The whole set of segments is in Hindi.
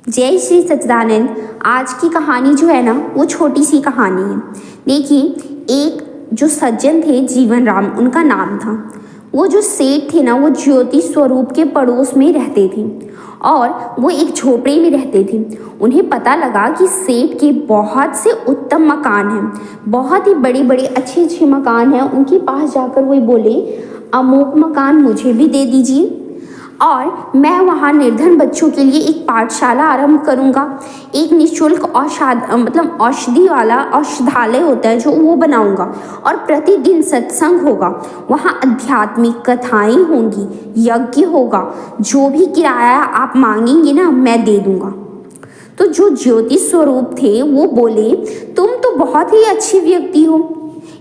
जय श्री सच्चिदानंद। आज की कहानी जो है ना वो छोटी सी कहानी है। देखिए, एक जो सज्जन थे जीवन राम उनका नाम था। वो जो सेठ थे ना वो ज्योति स्वरूप के पड़ोस में रहते थे और वो एक झोपड़ी में रहते थे। उन्हें पता लगा कि सेठ के बहुत से उत्तम मकान हैं, बहुत ही बड़े बड़े अच्छे अच्छे मकान हैं। उनके पास जाकर वो बोले, अमोक मकान मुझे भी दे दीजिए और मैं वहाँ निर्धन बच्चों के लिए एक पाठशाला आरंभ करूँगा। एक निःशुल्क औषधि वाला औषधालय होता है जो वो बनाऊँगा और प्रतिदिन सत्संग होगा। वहाँ आध्यात्मिक कथाएं होंगी, यज्ञ होगा। जो भी किराया आप मांगेंगे ना मैं दे दूँगा। तो जो ज्योति स्वरूप थे वो बोले, तुम तो बहुत ही अच्छी व्यक्ति हो,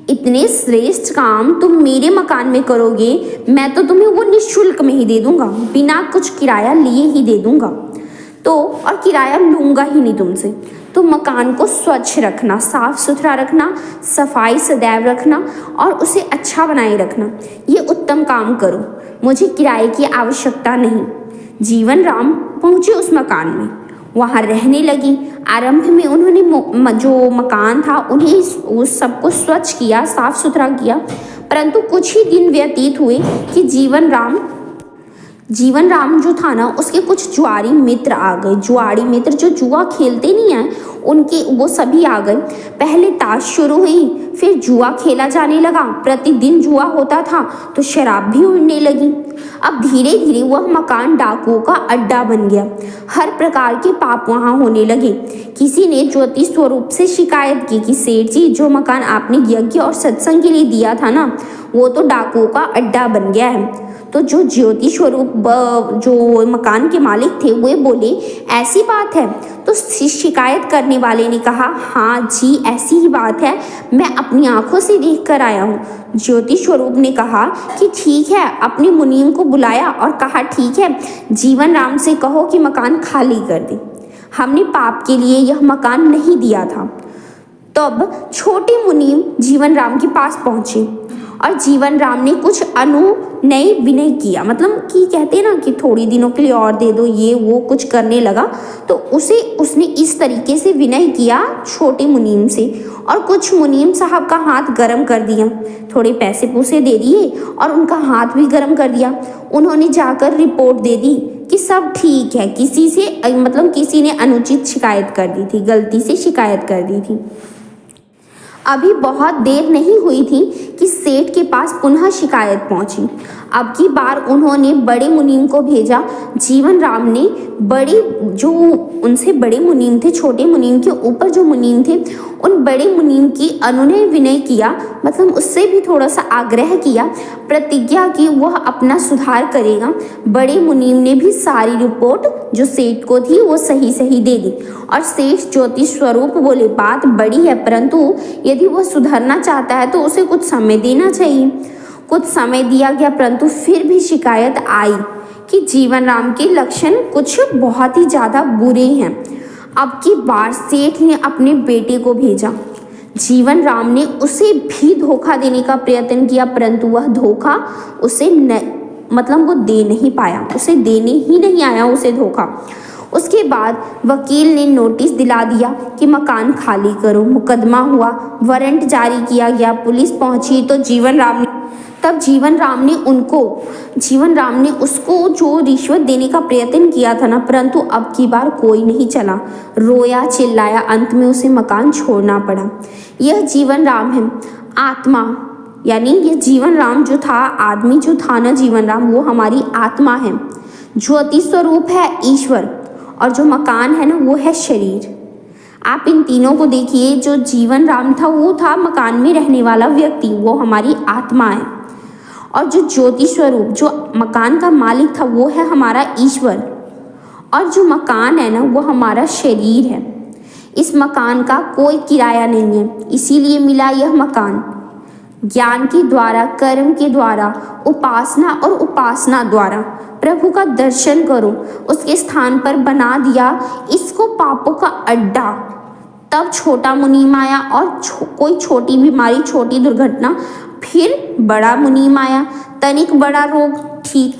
इतने श्रेष्ठ काम तुम मेरे मकान में करोगे, मैं तो तुम्हें वो निःशुल्क में ही दे दूंगा, बिना कुछ किराया लिए ही दे दूंगा। तो और किराया लूंगा ही नहीं तुमसे। तो मकान को स्वच्छ रखना, साफ सुथरा रखना, सफाई सदैव रखना और उसे अच्छा बनाए रखना, ये उत्तम काम करो। मुझे किराए की आवश्यकता नहीं। जीवन राम पहुंचे उस मकान में, वहाँ रहने लगी। आरंभ में उन्होंने जो मकान था उन्हें उस सबको स्वच्छ किया, साफ सुथरा किया। परंतु कुछ ही दिन व्यतीत हुए कि जीवन राम जो था ना उसके कुछ जुआरी मित्र आ गए। जुआरी मित्र जो जुआ खेलते नहीं हैं उनके वो सभी आ गए। पहले ताश शुरू हुई, फिर जुआ खेला जाने लगा। प्रतिदिन जुआ होता था तो शराब भी उड़ने लगी। अब धीरे धीरे वह मकान डाकुओं का अड्डा बन गया। हर प्रकार के पाप वहाँ होने लगे। किसी ने ज्योति स्वरूप से शिकायत की कि सेठ जी, जो मकान आपने यज्ञ और सत्संग के लिए दिया था ना वो तो डाकुओं का अड्डा बन गया है। तो जो ज्योति स्वरूप जो मकान के मालिक थे वो बोले, ऐसी बात है? तो शिकायत करने वाले ने कहा, हाँ जी ऐसी ही बात है, मैं अपनी आंखों से देख कर आया हूँ। ज्योति स्वरूप ने कहा कि ठीक है। अपने मुनीम को बुलाया और कहा, ठीक है, जीवन राम से कहो कि मकान खाली कर दे, हमने पाप के लिए यह मकान नहीं दिया था। तब छोटे मुनीम जीवन राम के पास पहुंचे और जीवन राम ने कुछ अनुनय विनय किया, मतलब कि कहते हैं ना कि थोड़ी दिनों के लिए और दे दो, ये वो कुछ करने लगा। तो उसने इस तरीके से विनय किया छोटे मुनीम से और कुछ मुनीम साहब का हाथ गर्म कर दिया, थोड़े पैसे पूसे दे दिए और उनका हाथ भी गर्म कर दिया। उन्होंने जाकर रिपोर्ट दे दी कि सब ठीक है, किसी ने अनुचित शिकायत कर दी थी, गलती से शिकायत कर दी थी। अभी बहुत देर नहीं हुई थी कि सेठ के पास पुनः शिकायत पहुंची। अब की बार उन्होंने बड़े मुनीम को भेजा। जीवन राम ने जो उनसे बड़े मुनीम थे, छोटे मुनीम के ऊपर जो मुनीम थे, उन बड़े मुनीम की अनुनय विनय किया, मतलब उससे भी थोड़ा सा आग्रह किया, प्रतिज्ञा की वह अपना सुधार करेगा। बड़े मुनीम ने भी सारी रिपोर्ट जो सेठ को थी वो सही सही दे दी और सेठ ज्योति स्वरूप बोले, बात बड़ी है परंतु यदि वह सुधरना चाहता है तो उसे कुछ समय देना चाहिए। कुछ समय दिया गया परंतु फिर भी शिकायत आई कि जीवन राम के लक्षण कुछ बहुत ही ज़्यादा बुरे हैं। अब की बार सेठ ने अपने बेटे को भेजा। जीवन राम ने उसे भी धोखा देने का प्रयत्न किया परंतु वह धोखा उसे वो दे नहीं पाया, उसे देने ही नहीं आया उसे धोखा। उसके बाद वकील ने नोटिस दिला दिया कि मकान खाली करो। मुकदमा हुआ, वारंट जारी किया गया, पुलिस पहुंची तो जीवन राम ने उसको जो रिश्वत देने का प्रयत्न किया था ना, परंतु अब की बार कोई नहीं चला। रोया चिल्लाया, अंत में उसे मकान छोड़ना पड़ा। यह जीवन राम है, आत्मा, यानी ये जीवन राम जो था, आदमी जो था ना जीवन राम, वो हमारी आत्मा है। ज्योति स्वरूप है ईश्वर और जो मकान है ना वो है शरीर। आप इन तीनों को देखिए, जो जीवन राम था वो था मकान में रहने वाला व्यक्ति, वो हमारी आत्मा है। और जो ज्योति स्वरूप जो मकान का मालिक था वो है हमारा ईश्वर और जो मकान है ना वो हमारा शरीर है। इस मकान का कोई किराया नहीं है, इसीलिए मिला यह मकान। ज्ञान के द्वारा, कर्म के द्वारा, उपासना द्वारा प्रभु का दर्शन करो। उसके स्थान पर बना दिया इसको पापों का अड्डा। तब छोटा मुनीम आया और कोई छोटी बीमारी, छोटी दुर्घटना, फिर बड़ा मुनीम आया, तनिक बड़ा रोग ठीक,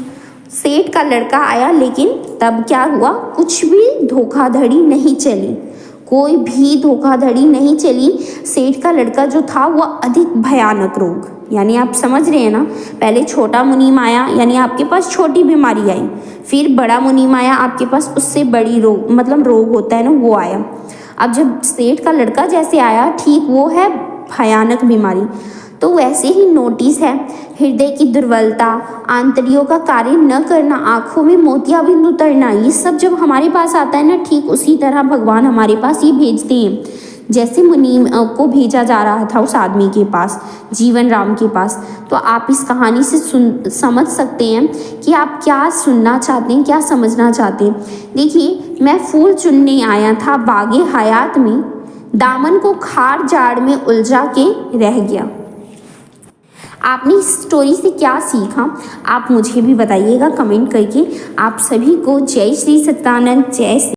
सेठ का लड़का आया, लेकिन तब क्या हुआ, कुछ भी धोखाधड़ी नहीं चली, कोई भी धोखाधड़ी नहीं चली। सेठ का लड़का जो था वह अधिक भयानक रोग, यानी आप समझ रहे हैं ना, पहले छोटा मुनीम आया, यानी आपके पास छोटी बीमारी आई, फिर बड़ा मुनीम आया, आपके पास उससे बड़ी रोग, मतलब रोग होता है ना, वो आया। अब जब सेठ का लड़का जैसे आया, ठीक वो है भयानक बीमारी। तो वैसे ही नोटिस है, हृदय की दुर्बलता, आंतड़ियों का कार्य न करना, आंखों में मोतियाबिंद उतरना, ये सब जब हमारे पास आता है ना, ठीक उसी तरह भगवान हमारे पास ये भेजते हैं, जैसे मुनीम को भेजा जा रहा था उस आदमी के पास, जीवन राम के पास। तो आप इस कहानी से समझ सकते हैं कि आप क्या सुनना चाहते हैं, क्या समझना चाहते हैं। देखिए, मैं फूल चुनने आया था बागे हयात में, दामन को खार जाड़ में उलझा के रह गया। आपने इस स्टोरी से क्या सीखा, आप मुझे भी बताइएगा कमेंट करके। आप सभी को जय श्री सत्यानंद, जय श्री